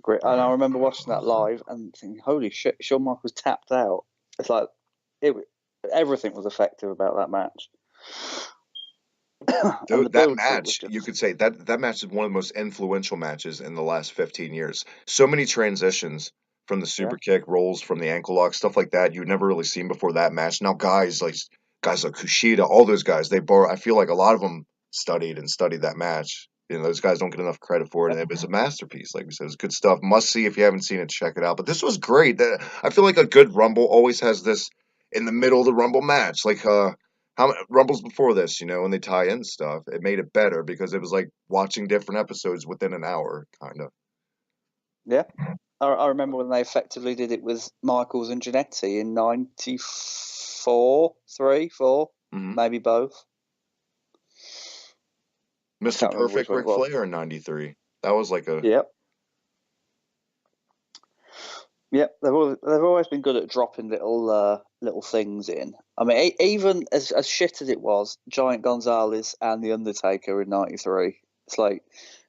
Great. And I remember watching that live and thinking, holy shit, Shawn Michaels tapped out. It's like, everything was effective about that match. And the That build to it was match, you just, could say that match is one of the most influential matches in the last 15 years. So many transitions from the yeah. super kick, rolls from the ankle lock, stuff like that you've never really seen before that match. Now guys like Kushida, all those guys, they borrow. I feel like a lot of them studied that match. Those guys don't get enough credit for it, and it was a masterpiece. Like we said, it's good stuff. Must see if you haven't seen it, check it out. But this was great. I feel like a good Rumble always has this in the middle of the Rumble match, like how Rumbles before this, when they tie in stuff, it made it better because it was like watching different episodes within an hour, kind of. Yeah. I remember when they effectively did it with Michaels and Jannetty in 94, 3, 4, Hmm. maybe both. Mr. Can't remember which Perfect one it Ric was. Flair in '93. That was like a Yep. Yep, they've always been good at dropping little things in. I mean, even as shit as it was, Giant Gonzalez and the Undertaker in '93. It's like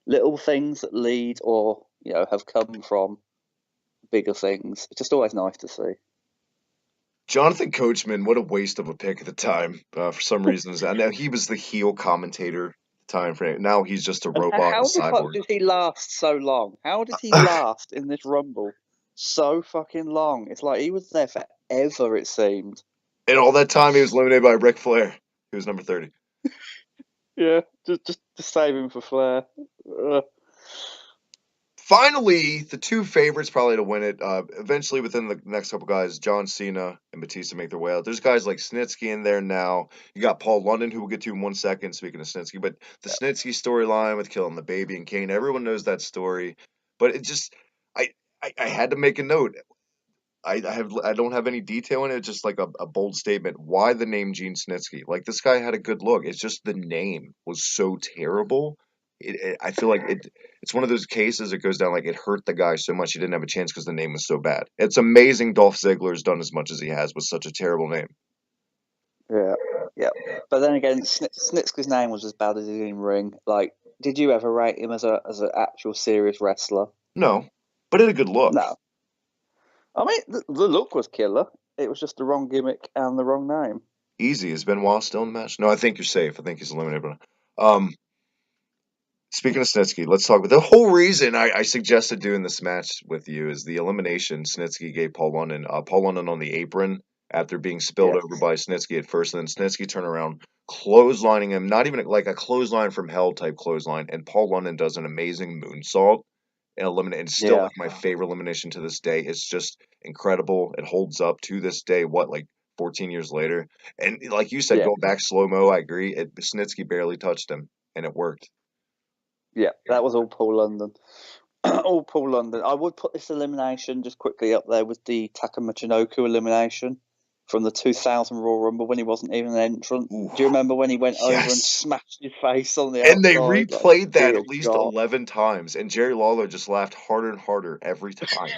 little things that lead or have come from bigger things. It's just always nice to see. Jonathan Coachman. What a waste of a pick at the time. For some reasons, I know he was the heel commentator at the time frame. Now he's just a And robot, a how the fuck cyborg. did he last so long? How did he last in this Rumble? so fucking long. It's like he was there forever, it seemed. And all that time, he was eliminated by Ric Flair, who was number 30. Yeah, just save him for Flair. Finally, the two favorites probably to win it. Eventually, within the next couple guys, John Cena and Batista make their way out. There's guys like Snitsky in there now. You got Paul London, who we'll get to in 1 second. Speaking of Snitsky, but the Snitsky storyline with killing the baby and Kane, everyone knows that story. But it just, I had to make a note. I don't have any detail in it. Just like a bold statement. Why the name Gene Snitsky? Like this guy had a good look. It's just the name was so terrible. I feel like it's one of those cases that goes down like it hurt the guy so much he didn't have a chance because the name was so bad. It's amazing Dolph Ziggler's done as much as he has with such a terrible name. Yeah. But then again, Snitsky's name was as bad as his in ring. Like, did you ever rate him as an actual serious wrestler? No, but it had a good look. No. I mean, the look was killer. It was just the wrong gimmick and the wrong name. Easy. Is Benoit still in the match? No, I think you're safe. I think he's eliminated. Speaking of Snitsky, let's talk about the whole reason I suggested doing this match with you is the elimination Snitsky gave Paul London. Paul London on the apron after being spilled over by Snitsky at first, and then Snitsky turned around, clotheslining him, not even like a clothesline from hell type clothesline, and Paul London does an amazing moonsault and eliminate. It's still like my favorite elimination to this day. It's just incredible. It holds up to this day. What, like 14 years later? And like you said, going back slow mo, I agree. Snitsky barely touched him, and it worked. Yeah, that was all Paul London. All Paul London. I would put this elimination just quickly up there with the Taka Michinoku elimination from the 2000 Royal Rumble when he wasn't even an entrant. Ooh, do you remember when he went over and yes. smashed his face on the outside? And they replayed that dear at least God. 11 times, and Jerry Lawler just laughed harder and harder every time.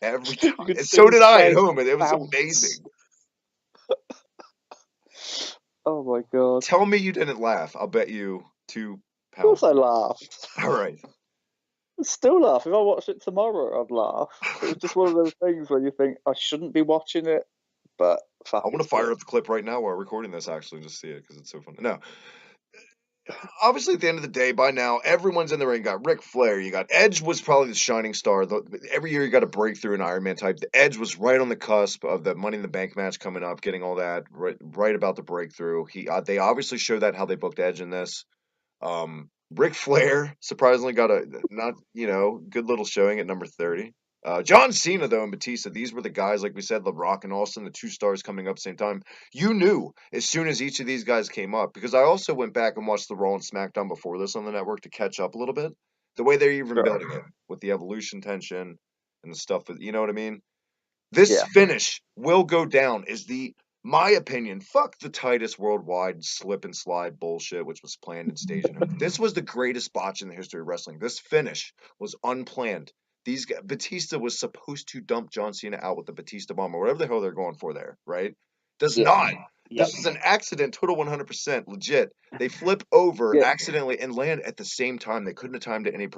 Every time. could And see so his did I at face home, and it was bounce. amazing. Oh my God. Tell me you didn't laugh. I'll bet you 2 Of course pounds. I laughed. All right. I still laugh. If I watched it tomorrow, I'd laugh. It was just one of those things where you think, I shouldn't be watching it, but fuck I want to fire up the clip right now while we're recording this, actually, just see it, because it's so fun. No. Obviously, at the end of the day, by now, everyone's in the ring. You got Ric Flair. You got Edge was probably the shining star. Every year you got a breakthrough in Iron Man type. The Edge was right on the cusp of the Money in the Bank match coming up, getting all that right about the breakthrough. They obviously showed that how they booked Edge in this. Ric Flair surprisingly got a good little showing at number 30. John Cena, though, and Batista, these were the guys, like we said, The Rock and Austin, the 2 stars coming up at the same time. You knew as soon as each of these guys came up, because I also went back and watched the Raw and SmackDown before this on the network to catch up a little bit. The way they're even building it with the evolution tension and the stuff, you know what I mean? This finish will go down as my opinion, fuck the Titus Worldwide slip and slide bullshit, which was planned and staged. This was the greatest botch in the history of wrestling. This finish was unplanned. Batista was supposed to dump John Cena out with the Batista bomb or whatever the hell they're going for there, right? Does not. This is an accident, total 100%, legit. They flip over accidentally and land at the same time. They couldn't have timed it any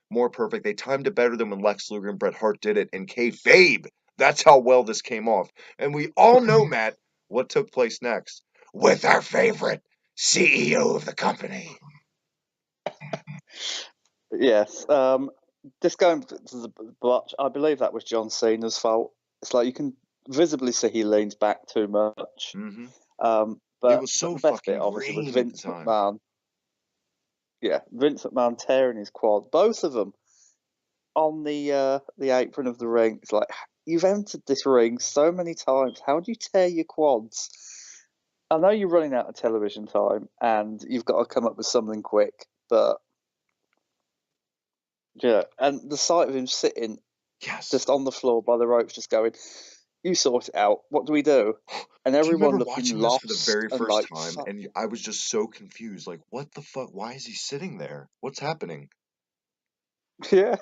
more perfect. They timed it better than when Lex Luger and Bret Hart did it in kayfabe. That's how well this came off. And we all know, Matt, what took place next with our favorite CEO of the company. Yes. Just going to the botch, I believe that was John Cena's fault. It's like you can visibly see he leans back too much. Mm-hmm. But it was so the best fucking bit, obviously, was green Vince at the time. McMahon. Yeah, Vince McMahon tearing his quad, both of them on the apron of the ring. It's like, you've entered this ring so many times. How do you tear your quads? I know you're running out of television time and you've got to come up with something quick, but yeah, and the sight of him sitting just on the floor by the ropes, just going, "You sort it out. What do we do?" And everyone looking lost for the very first like, time, and I was just so confused. Like, what the fuck? Why is he sitting there? What's happening? Yeah.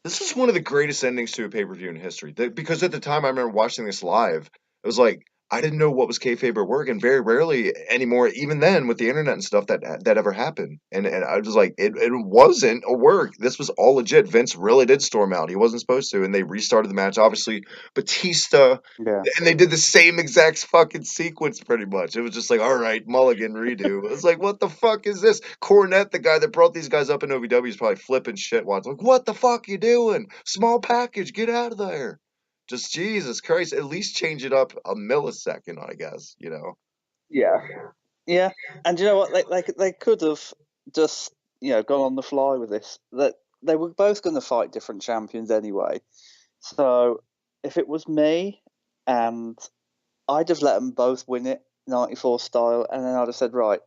This was one of the greatest endings to a pay-per-view in history. Because at the time, I remember watching this live. It was like, I didn't know what was kayfabe or work, and very rarely anymore, even then with the internet and stuff, that ever happened. And I was like, it wasn't a work. This was all legit. Vince really did storm out. He wasn't supposed to, and they restarted the match. Obviously, Batista, Yeah. and they did the same exact fucking sequence pretty much. It was just like, all right, mulligan, redo. It was like, what the fuck is this? Cornette, the guy that brought these guys up in OVW, is probably flipping shit. Watching, like, what the fuck you doing? Small package, get out of there. Just Jesus Christ, at least change it up a millisecond, I guess, you know? Yeah. Yeah. And you know what? They could have just, gone on the fly with this. That they were both going to fight different champions anyway. So if it was me, and I'd have let them both win it, 94 style, and then I'd have said, right,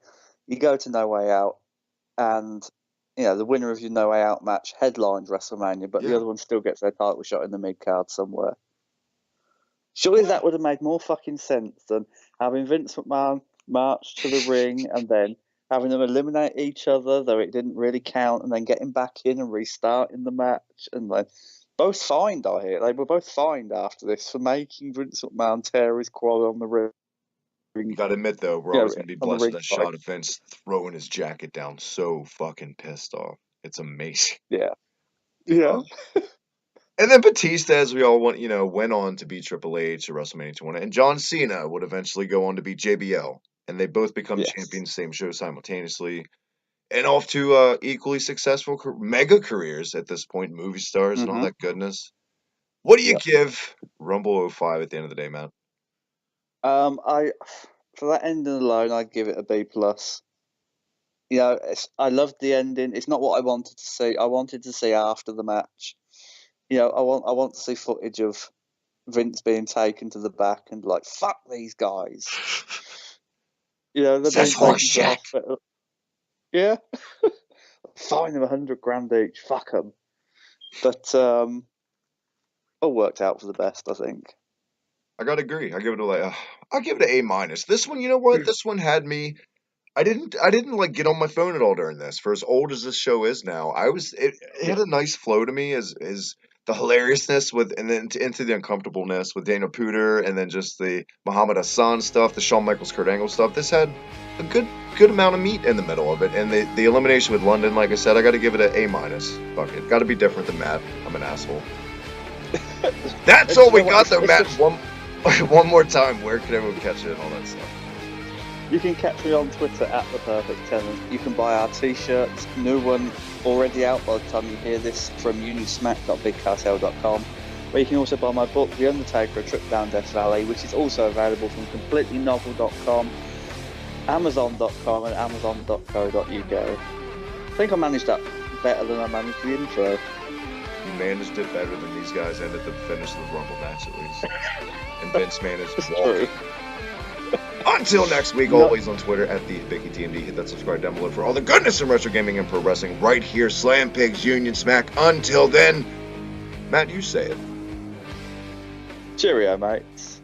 you go to No Way Out, and the winner of your No Way Out match headlines WrestleMania, but the other one still gets their title shot in the mid card somewhere. Surely that would have made more fucking sense than having Vince McMahon march to the ring and then having them eliminate each other, though it didn't really count, and then getting back in and restarting the match. And then both fined, I hear. They were both fined after this for making Vince McMahon tear his quad on the ring. You gotta admit, though, we're always gonna be blessed with that shot of Vince throwing his jacket down so fucking pissed off. It's amazing. Yeah. Yeah. And then Batista, as we all went on to beat Triple H at WrestleMania 20, and John Cena would eventually go on to beat JBL, and they both become champions, same show simultaneously, and off to equally successful mega careers at this point, movie stars and all that goodness. What do you give Rumble 05 at the end of the day, Matt? For that ending alone, I'd give it a B+. I loved the ending. It's not what I wanted to see. I wanted to see after the match. I want to see footage of Vince being taken to the back and like, fuck these guys. They're being taken to the hospital. Yeah. Fine them $100,000 each. Fuck them. But all worked out for the best, I think. I gotta agree. I give it I'll give it an A-. This one, you know what? This one had me. I didn't like get on my phone at all during this. For as old as this show is now, it had a nice flow to me as the hilariousness and then into the uncomfortableness with Daniel Puder, and then just the Muhammad Hassan stuff, the Shawn Michaels, Kurt Angle stuff. This had a good amount of meat in the middle of it, and the elimination with London, like I said, I got to give it an A-. Fuck it, got to be different than Matt. I'm an asshole. That's all we got though, Matt. One more time, where can everyone catch it and all that stuff? You can catch me on Twitter at The Perfect Tenant. You can buy our t-shirts, new one already out by the time you hear this, from unionsmack.bigcartel.com, where you can also buy my book, The Undertaker, A Trip Down Death Valley, which is also available from completelynovel.com, amazon.com and amazon.co.uk. I think I managed that better than I managed the intro. You managed it better than these guys ended the finish of the Rumble match, at least. And Vince managed to walk. Until next week, always on Twitter at TheBiggyTMD. Hit that subscribe down below for all the goodness in retro gaming and pro wrestling right here. Slam Pigs Union Smack. Until then, Matt, you say it. Cheerio, mates.